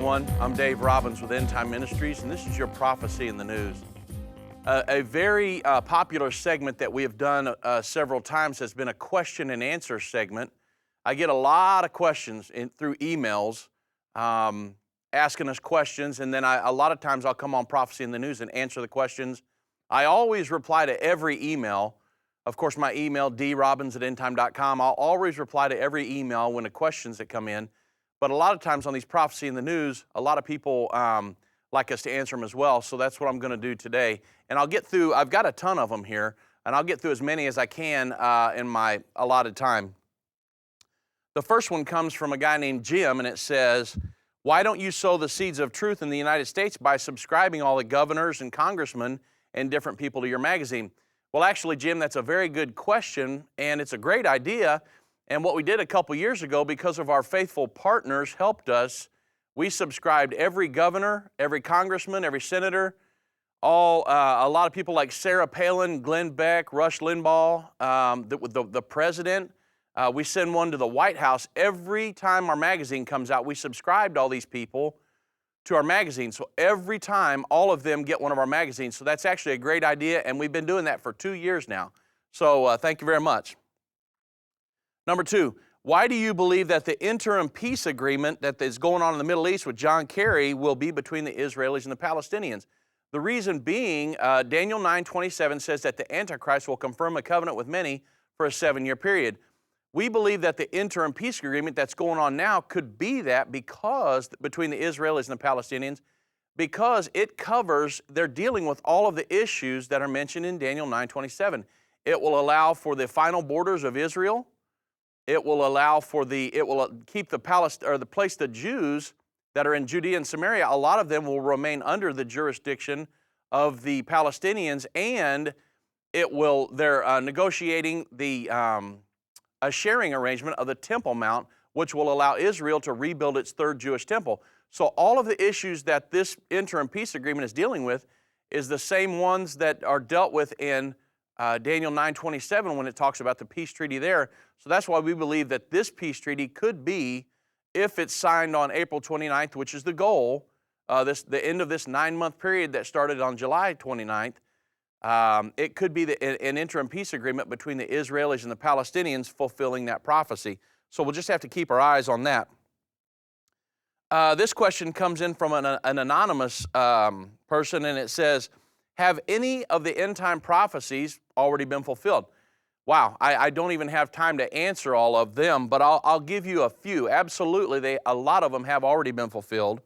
everyone. I'm Dave Robbins with Endtime Ministries, and this is your Prophecy in the News. A very popular segment that we have done several times has been a question and answer segment. I get a lot of questions through emails asking us questions, and then a lot of times I'll come on Prophecy in the News and answer the questions. I always reply to every email. Of course, my email, drobbins@endtime.com, I'll always reply to every email when the questions that come in. But a lot of times on these Prophecy in the News, a lot of people like us to answer them as well, so that's what I'm going to do today. And I'll get through, I've got a ton of them here, and I'll get through as many as I can in my allotted time. The first one comes from a guy named Jim, and it says, why don't you sow the seeds of truth in the United States by subscribing all the governors and congressmen and different people to your magazine? Well, actually, Jim, that's a very good question, and it's a great idea. And what we did a couple years ago, because of our faithful partners helped us, we subscribed every governor, every congressman, every senator, a lot of people like Sarah Palin, Glenn Beck, Rush Limbaugh, the president. We send one to the White House. Every time our magazine comes out, we subscribed all these people to our magazine. So every time, all of them get one of our magazines. So that's actually a great idea, and we've been doing that for 2 years now. So thank you very much. Number two, why do you believe that the interim peace agreement that is going on in the Middle East with John Kerry will be between the Israelis and the Palestinians? The reason being, Daniel 9:27 says that the Antichrist will confirm a covenant with many for a 7-year period. We believe that the interim peace agreement that's going on now could be that because between the Israelis and the Palestinians, because it covers, they're dealing with all of the issues that are mentioned in Daniel 9:27. It will allow for the final borders of Israel. It will allow for it will keep the Jews that are in Judea and Samaria, a lot of them will remain under the jurisdiction of the Palestinians, and they're negotiating a sharing arrangement of the Temple Mount, which will allow Israel to rebuild its third Jewish temple. So all of the issues that this interim peace agreement is dealing with is the same ones that are dealt with in Daniel 9:27 when it talks about the peace treaty there. So that's why we believe that this peace treaty could be, if it's signed on April 29th, which is the goal, the end of this 9-month period that started on July 29th, it could be an interim peace agreement between the Israelis and the Palestinians fulfilling that prophecy. So we'll just have to keep our eyes on that. This question comes in from an anonymous person, and it says, have any of the end-time prophecies already been fulfilled? Wow, I don't even have time to answer all of them, but I'll give you a few. Absolutely, a lot of them have already been fulfilled.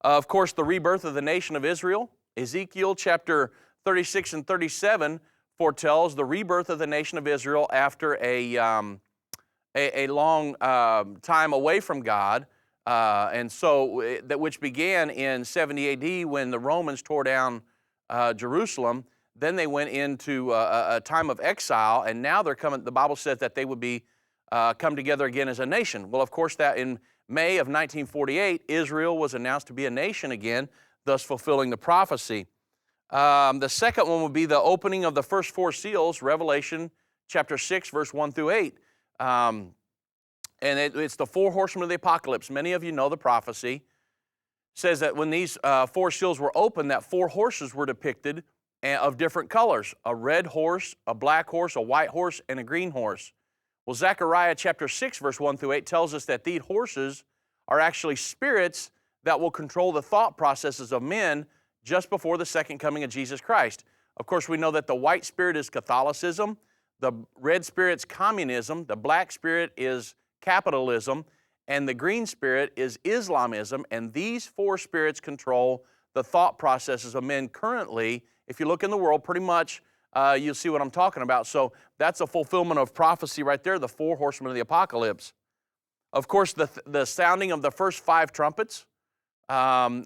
Of course, the rebirth of the nation of Israel. Ezekiel chapter 36 and 37 foretells the rebirth of the nation of Israel after a long time away from God, and so which began in 70 A.D. when the Romans tore down Jerusalem. Then they went into a time of exile, and now they're coming. The Bible says that they would be come together again as a nation. Well, of course, that in May of 1948, Israel was announced to be a nation again, thus fulfilling the prophecy. The second one would be the opening of the first 4 seals, Revelation chapter 6, verse 1 through 8. And it's the 4 horsemen of the apocalypse. Many of you know the prophecy. It says that when these 4 seals were opened, that 4 horses were depicted of different colors: a red horse, a black horse, a white horse, and a green horse. Well, Zechariah chapter 6, verse 1 through 8 tells us that these horses are actually spirits that will control the thought processes of men just before the second coming of Jesus Christ. Of course, we know that the white spirit is Catholicism, the red spirit's communism, the black spirit is capitalism, and the green spirit is Islamism, and these 4 spirits control the thought processes of men currently. If you look in the world, pretty much you'll see what I'm talking about. So that's a fulfillment of prophecy right there, the 4 horsemen of the apocalypse. Of course, the sounding of the first 5 trumpets,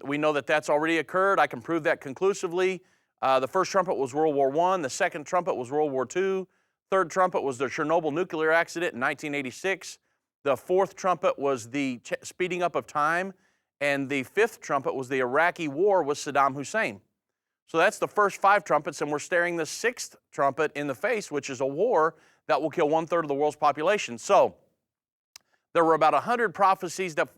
we know that that's already occurred. I can prove that conclusively. The first trumpet was World War I. The second trumpet was World War II. Third trumpet was the Chernobyl nuclear accident in 1986. The fourth trumpet was the speeding up of time. And the 5th trumpet was the Iraqi war with Saddam Hussein. So that's the first 5 trumpets, and we're staring the 6th trumpet in the face, which is a war that will kill 1/3 of the world's population. So there were about 100 prophecies that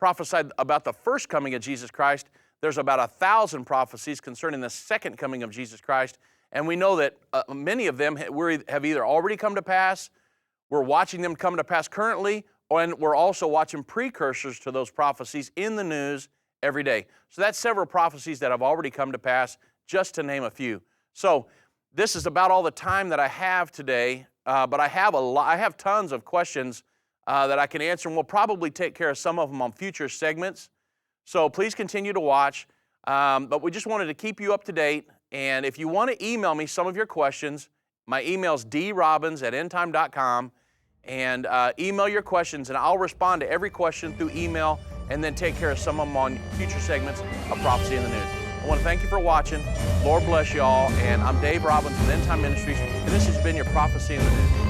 prophesied about the first coming of Jesus Christ, there's about 1,000 prophecies concerning the second coming of Jesus Christ. And we know that many of them have either already come to pass, we're watching them come to pass currently, and we're also watching precursors to those prophecies in the news every day. So that's several prophecies that have already come to pass, just to name a few. So this is about all the time that I have today, but I have tons of questions that I can answer, and we'll probably take care of some of them on future segments. So please continue to watch. But we just wanted to keep you up to date. And if you want to email me some of your questions, my email is drobbins@endtime.com. And email your questions, and I'll respond to every question through email and then take care of some of them on future segments of Prophecy in the News. I want to thank you for watching. Lord bless you all. And I'm Dave Robbins with Endtime Ministries, and this has been your Prophecy in the News.